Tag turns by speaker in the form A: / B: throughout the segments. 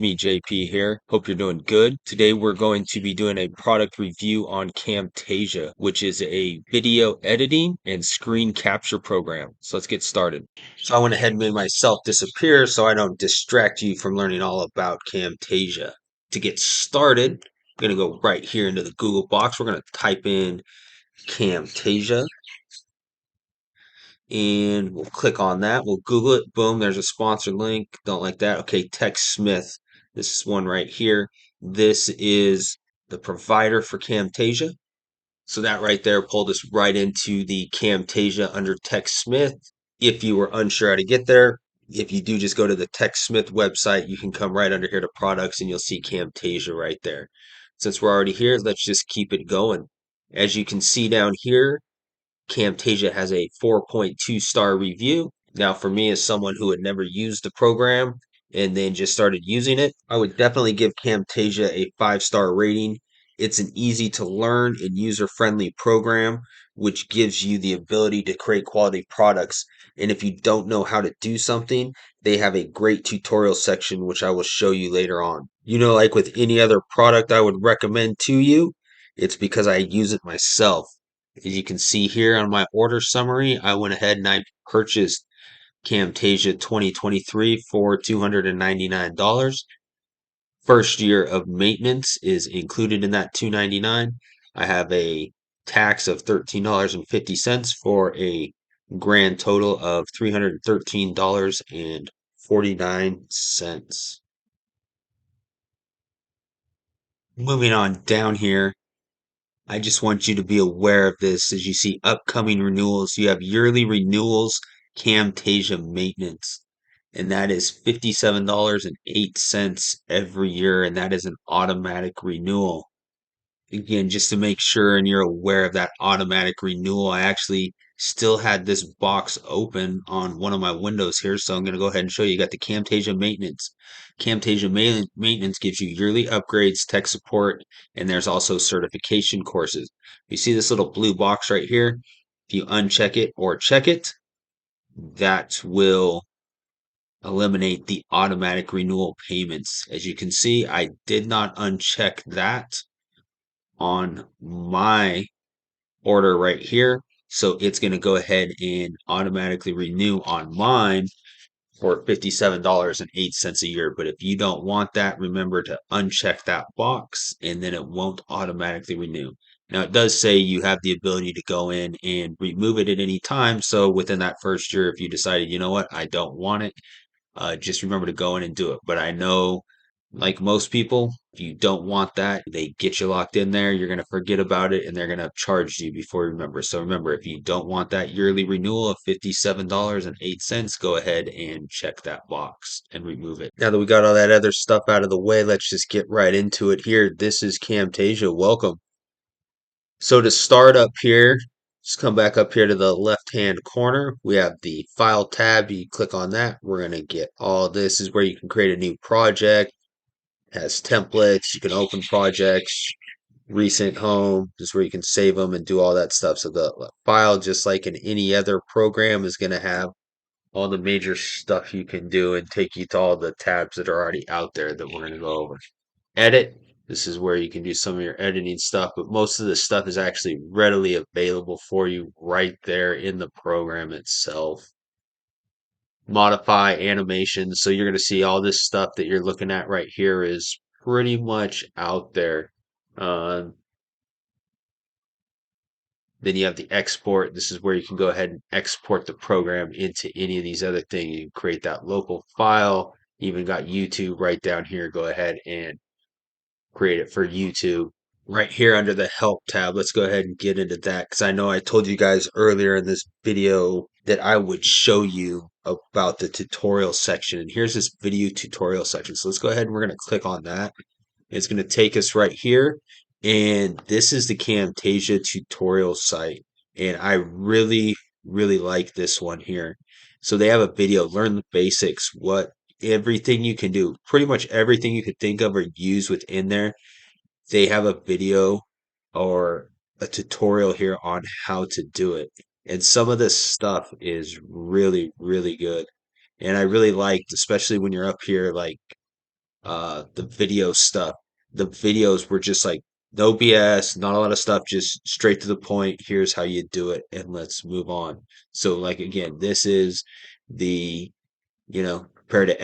A: Me, JP here. Hope you're doing good. Today we're going to be doing a product review on Camtasia, which is a video editing and screen capture program. So let's get started. So I went ahead and made myself disappear so I don't distract you from learning all about Camtasia. To get started, I'm going to go right here into the Google box. We're going to type in Camtasia and we'll click on that. We'll Google it. Boom, there's a sponsor link. Don't like that. Okay, TechSmith. This is one right here. This is the provider for Camtasia. So that right there pulled us right into the Camtasia under TechSmith. If you were unsure how to get there, if you do just go to the TechSmith website, you can come right under here to products and you'll see Camtasia right there. Since we're already here, let's just keep it going. As you can see down here, Camtasia has a 4.2-star review. Now, for me, as someone who had never used the program and then just started using it, I would definitely give Camtasia a 5-star rating. It's an easy to learn and user friendly program, which gives you the ability to create quality products. And if you don't know how to do something, they have a great tutorial section, which I will show you later on. Like with any other product I would recommend to you, it's because I use it myself. As you can see here on my order summary, I went ahead and I purchased Camtasia 2023 for $299. First year of maintenance is included in that $299. I have a tax of $13.50 for a grand total of $313.49. Moving on down here, I just want you to be aware of this as you see upcoming renewals. You have yearly renewals, Camtasia maintenance, and that is $57.08 every year, and that is an automatic renewal. Again, just to make sure and you're aware of that automatic renewal, I actually still had this box open on one of my windows here, so I'm going to go ahead and show you. You got the Camtasia maintenance. Maintenance gives you yearly upgrades, tech support, and there's also certification courses. You see this little blue box right here? If you uncheck it or check it, that will eliminate the automatic renewal payments. As you can see, I did not uncheck that on my order right here. So it's going to go ahead and automatically renew on mine for $57.08 a year. But if you don't want that, remember to uncheck that box and then it won't automatically renew. Now, it does say you have the ability to go in and remove it at any time. So within that first year, if you decided, you know what, I don't want it, just remember to go in and do it. But I know, like most people, if you don't want that, they get you locked in there. You're going to forget about it and they're going to charge you before you remember. So remember, if you don't want that yearly renewal of $57.08, go ahead and check that box and remove it. Now that we got all that other stuff out of the way, let's just get right into it here. This is Camtasia. Welcome. So to start up here, just come back up here to the left-hand corner. We have the File tab. You click on that. We're going to get all this is where you can create a new project. It has templates. You can open projects, recent home. This is where you can save them and do all that stuff. So the file, just like in any other program, is going to have all the major stuff you can do and take you to all the tabs that are already out there that we're going to go over. Edit. This is where you can do some of your editing stuff, but most of the stuff is actually readily available for you right there in the program itself. Modify animations. So you're going to see all this stuff that you're looking at right here is pretty much out there. Then you have the export. This is where you can go ahead and export the program into any of these other things. You can create that local file. Even got YouTube right down here. Go ahead and create it for YouTube. Right here under the help tab, let's go ahead and get into that because I know I told you guys earlier in this video that I would show you about the tutorial section. And here's this video tutorial section. So let's go ahead and we're going to click on that. It's going to take us right here. And this is the Camtasia tutorial site. And I really, really like this one here. So they have a video, learn the basics, what everything you can do, pretty much everything you could think of or use within there. They have a video or a tutorial here on how to do it. And some of this stuff is really, really good. And I really liked, especially when you're up here, like the video stuff. The videos were just like no BS, not a lot of stuff, just straight to the point. Here's how you do it, and let's move on. So, like again, this is the prepare to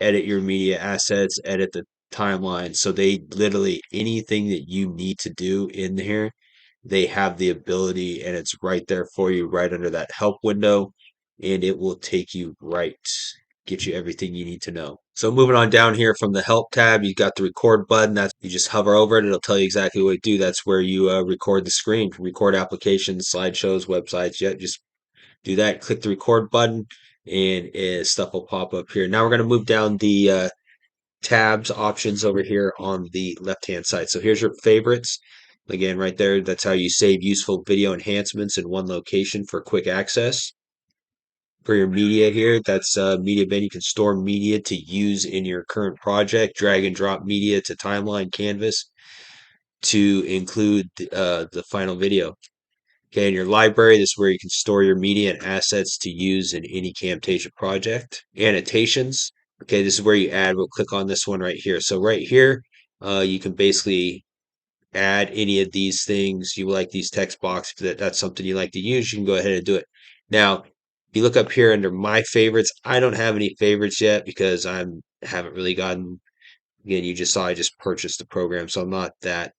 A: edit your media assets, edit the timeline. So they literally anything that you need to do in here, they have the ability and it's right there for you, right under that help window, and it will take you right, get you everything you need to know. So moving on down here from the help tab, you got the record button. That's you just hover over it. It'll tell you exactly what to do. That's where you record the screen, record applications, slideshows, websites. Yeah, just do that. Click the record button, and stuff will pop up here. Now we're going to move down the tabs options over here on the left hand side. So here's your favorites. Again, right there, that's how you save useful video enhancements in one location for quick access. For your media here, that's media bin. You can store media to use in your current project. Drag and drop media to timeline canvas to include the final video. Okay, in your library, this is where you can store your media and assets to use in any Camtasia project. Annotations. Okay, this is where you add. We'll click on this one right here. So right here, you can basically add any of these things. You like these text boxes, that's something you like to use, you can go ahead and do it. Now, if you look up here under my favorites, I don't have any favorites yet because haven't really gotten, again, you just saw I just purchased the program, so I'm not that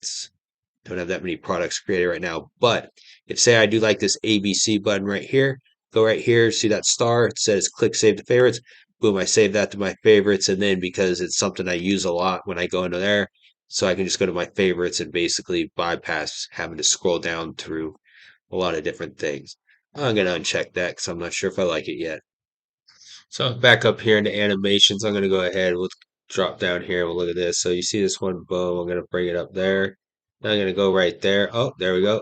A: don't have that many products created right now. But if say I do like this ABC button right here, go right here, see that star, it says click save to favorites. Boom, I save that to my favorites. And then because it's something I use a lot when I go into there, so I can just go to my favorites and basically bypass having to scroll down through a lot of different things. I'm going to uncheck that because I'm not sure if I like it yet. So back up here into animations, I'm going to go ahead. We'll drop down here. We'll look at this. So you see this one, boom. I'm going to bring it up there. Now I'm going to go right there. Oh, there we go.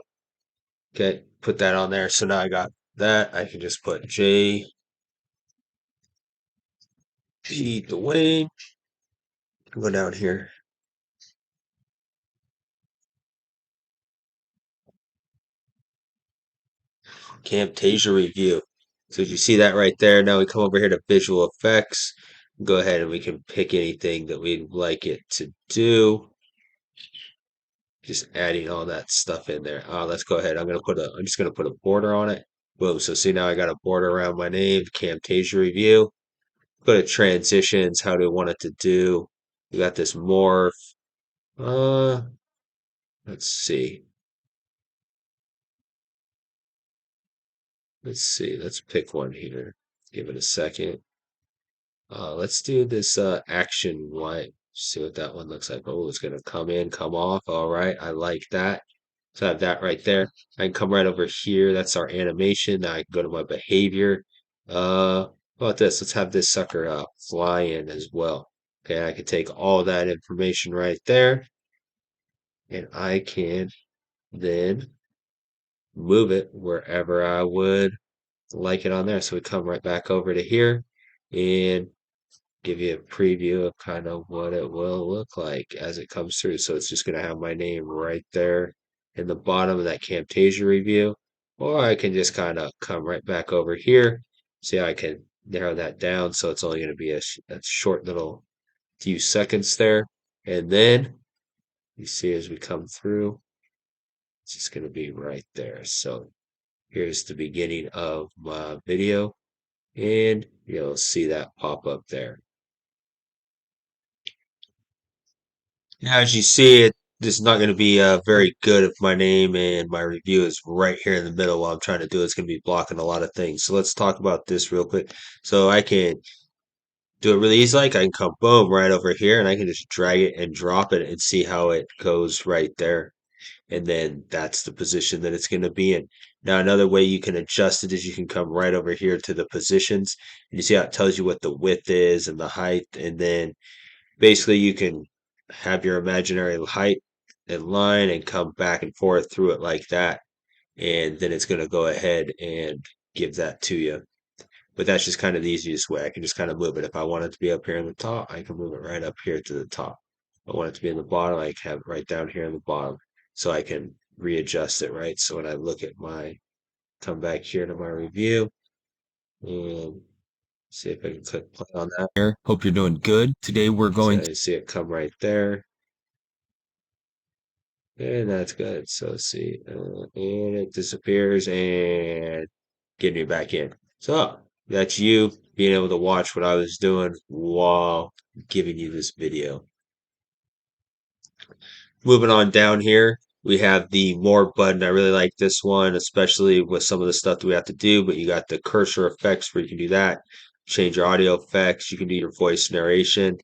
A: Okay, put that on there. So now I got that. I can just put J P Dwayne. Go down here. Camtasia review. So you see that right there. Now we come over here to visual effects. Go ahead and we can pick anything that we'd like it to do. Just adding all that stuff in there. Let's go ahead. I'm just gonna put a border on it. Boom. So see now I got a border around my name, Camtasia review. Go to transitions. How do we want it to do? We got this morph. Uh, let's see. Let's see. Let's pick one here. Give it a second. Let's do this action white. See what that one looks like. Oh, it's gonna come in, come off. All right, I like that. So I have that right there. I can come right over here. That's our animation. Now I can go to my behavior. How about this? Let's have this sucker fly in as well. Okay, I can take all that information right there, and I can then move it wherever I would like it on there. So we come right back over to here and give you a preview of kind of what it will look like as it comes through. So it's just going to have my name right there in the bottom of that Camtasia review. Or I can just kind of come right back over here. See how I can narrow that down. So it's only going to be a short little few seconds there. And then you see as we come through, it's just going to be right there. So here's the beginning of my video. And you'll see that pop up there. Yeah, as you see it, this is not going to be very good if my name and my review is right here in the middle while I'm trying to do it. It's going to be blocking a lot of things. So let's talk about this real quick. So I can do it really easy. Like I can come boom right over here and I can just drag it and drop it and see how it goes right there. And then that's the position that it's going to be in. Now, another way you can adjust it is you can come right over here to the positions and you see how it tells you what the width is and the height. And then basically you can have your imaginary height and line and come back and forth through it like that. And then it's going to go ahead and give that to you. But that's just kind of the easiest way. I can just kind of move it. If I want it to be up here in the top, I can move it right up here to the top. If I want it to be in the bottom, I can have it right down here in the bottom. So I can readjust it, right? So when I look at come back here to my review, and See if I can click play on that.
B: Here. Hope you're doing good. Today we're
A: So
B: going
A: you see it come right there. And that's good. So let's see. And it disappears and get me back in. So that's you being able to watch what I was doing while giving you this video. Moving on down here, we have the more button. I really like this one, especially with some of the stuff that we have to do, but you got the cursor effects where you can do that. Change your audio effects. You can do your voice narration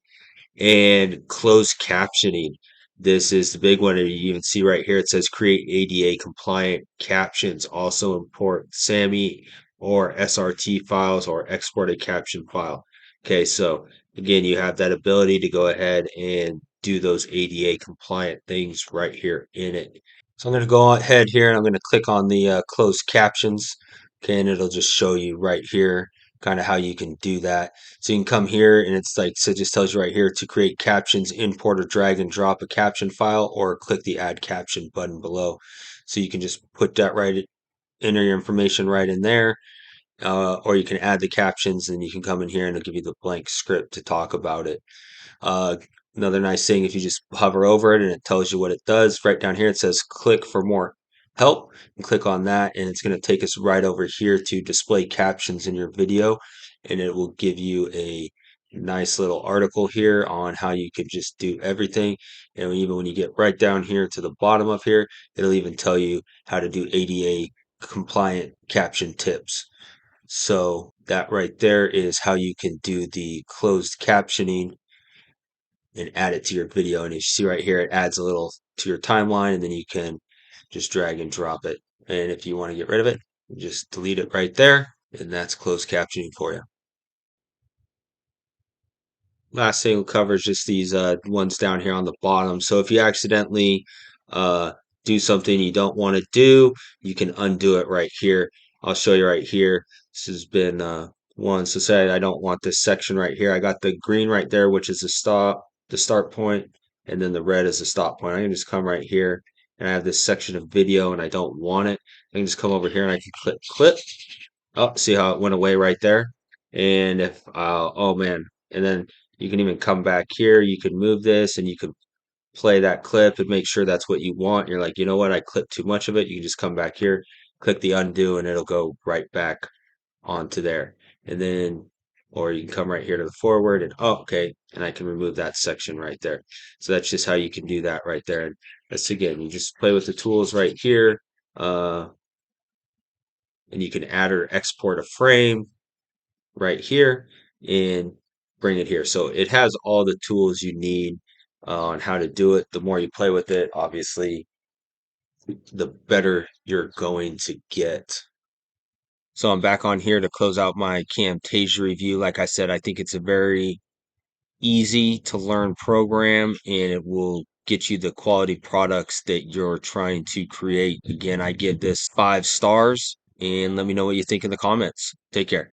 A: and closed captioning. This is the big one. And you even see right here, it says create ADA compliant captions. Also import SAMI or SRT files or export a caption file. Okay, so again, you have that ability to go ahead and do those ADA compliant things right here in it. So I'm going to go ahead here and I'm going to click on the closed captions. Okay, and it'll just show you right here kind of how you can do that. So you can come here and it's like, so it just tells you right here to create captions, import or drag and drop a caption file or click the add caption button below. So you can just put that right, enter your information right in there. Or you can add the captions and you can come in here and it'll give you the blank script to talk about it. Uh, Another nice thing, if you just hover over it and it tells you what it does, right down here it says click for more help and click on that and it's going to take us right over here to display captions in your video and it will give you a nice little article here on how you could just do everything. And even when you get right down here to the bottom of here, it'll even tell you how to do ADA compliant caption tips. So that right there is how you can do the closed captioning and add it to your video. And you see right here, it adds a little to your timeline, and then you can just drag and drop it. And if you want to get rid of it, just delete it right there, and that's closed captioning for you. Last thing we'll cover is just these ones down here on the bottom. So if you accidentally uh, do something you don't want to do, you can undo it right here. I'll show you right here. This has been one. So say I don't want this section right here. I got the green right there, which is the start point, and then the red is the stop point. I can just come right here and I have this section of video and I don't want it. I can just come over here and I can click clip. Oh, see how it went away right there? And if, oh man, and then you can even come back here. You can move this and you can play that clip and make sure that's what you want. You're like, you know what? I clipped too much of it. You can just come back here, click the undo, and it'll go right back onto there. And then, or you can come right here to the forward and, oh, okay. And I can remove that section right there. So that's just how you can do that right there. And that's again, you just play with the tools right here. Uh, and you can add or export a frame right here and bring it here. So it has all the tools you need on how to do it. The more you play with it, obviously, the better you're going to get. So I'm back on here to close out my Camtasia review. Like I said, I think it's a very easy to learn program and it will get you the quality products that you're trying to create. Again, I give this 5 stars and let me know what you think in the comments. Take care.